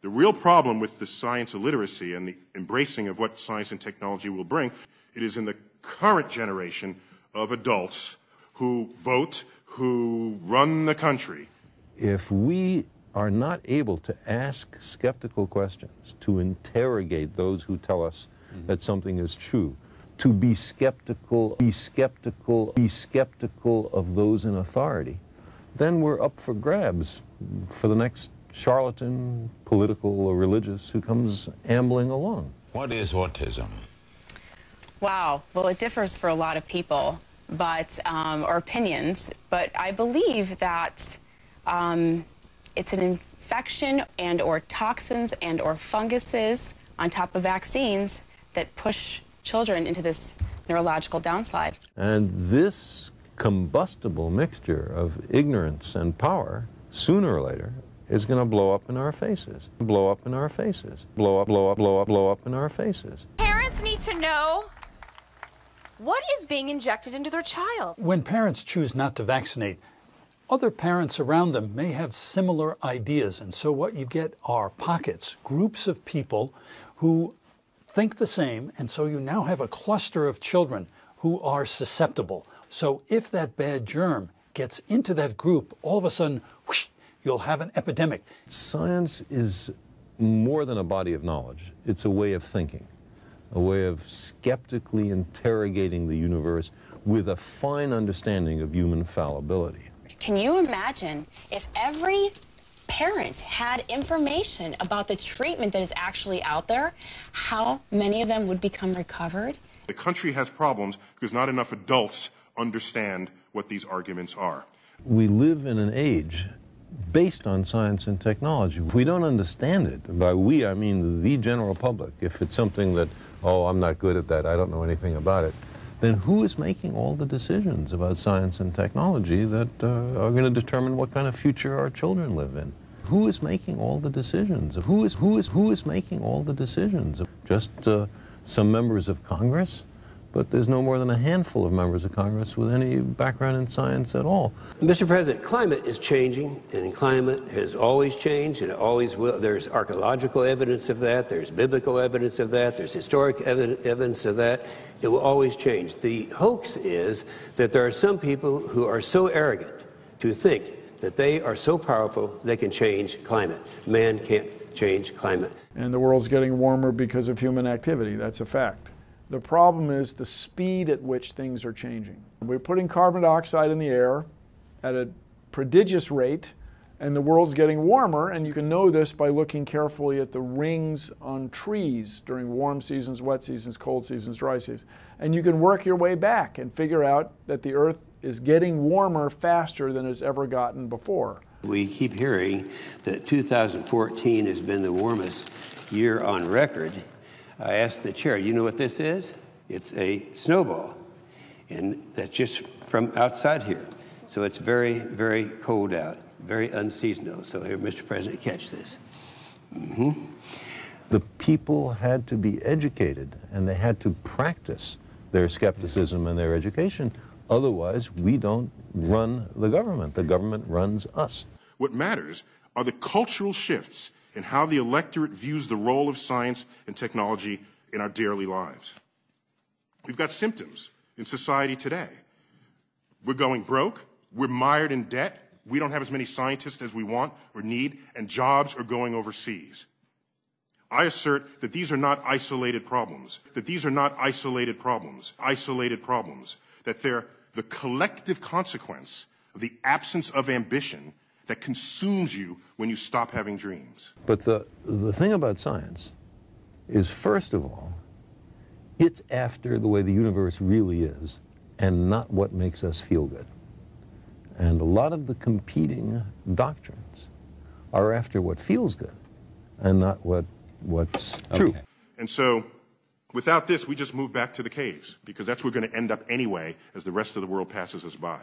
The real problem with the science illiteracy and the embracing of what science and technology will bring, it is in the current generation of adults who vote, who run the country. If we are not able to ask skeptical questions, to interrogate those who tell us that something is true, to be skeptical of those in authority, then we're up for grabs for the next charlatan, political or religious, who comes ambling along. What is autism? Wow. Well, it differs for a lot of people, but or opinions. But I believe that it's an infection and/or toxins and/or funguses on top of vaccines that push children into this neurological downslide. And this combustible mixture of ignorance and power, sooner or later, is going to blow up in our faces. Blow up in our faces. Blow up in our faces. Parents need to know what is being injected into their child. When parents choose not to vaccinate, other parents around them may have similar ideas, and so what you get are pockets, groups of people who think the same, and so you now have a cluster of children who are susceptible. So if that bad germ gets into that group, all of a sudden, whoosh, you'll have an epidemic. Science is more than a body of knowledge. It's a way of thinking, a way of skeptically interrogating the universe with a fine understanding of human fallibility. Can you imagine if every parent had information about the treatment that is actually out there, how many of them would become recovered? The country has problems because not enough adults understand what these arguments are. We live in an age based on science and technology. If we don't understand it, by we I mean the general public, if it's something that, oh, I'm not good at that, I don't know anything about it, then who is making all the decisions about science and technology that are going to determine what kind of future our children live in? Who is making all the decisions? Who is making all the decisions? Just some members of Congress? But there's no more than a handful of members of Congress with any background in science at all. Mr. President, climate is changing, and climate has always changed, and it always will. There's archaeological evidence of that, there's biblical evidence of that, there's historic evidence of that. It will always change. The hoax is that there are some people who are so arrogant to think that they are so powerful they can change climate. Man can't change climate. And the world's getting warmer because of human activity. That's a fact. The problem is the speed at which things are changing. We're putting carbon dioxide in the air at a prodigious rate, and the world's getting warmer, and you can know this by looking carefully at the rings on trees during warm seasons, wet seasons, cold seasons, dry seasons. And you can work your way back and figure out that the Earth is getting warmer faster than it's ever gotten before. We keep hearing that 2014 has been the warmest year on record. I asked the chair, you know what this is? It's a snowball, and that's just from outside here. So it's very, very cold out, very unseasonal. So here, Mr. President, catch this. The people had to be educated, and they had to practice their skepticism and their education. Otherwise, we don't run the government runs us. What matters are the cultural shifts in how the electorate views the role of science and technology in our daily lives. We've got symptoms in society today. We're going broke, we're mired in debt, we don't have as many scientists as we want or need, and jobs are going overseas. I assert that these are not isolated problems, that they're the collective consequence of the absence of ambition that consumes you when you stop having dreams. But the thing about science is, first of all, it's after the way the universe really is and not what makes us feel good. And a lot of the competing doctrines are after what feels good and not what's true. And so, without this, we just move back to the caves, because that's where we're going to end up anyway as the rest of the world passes us by.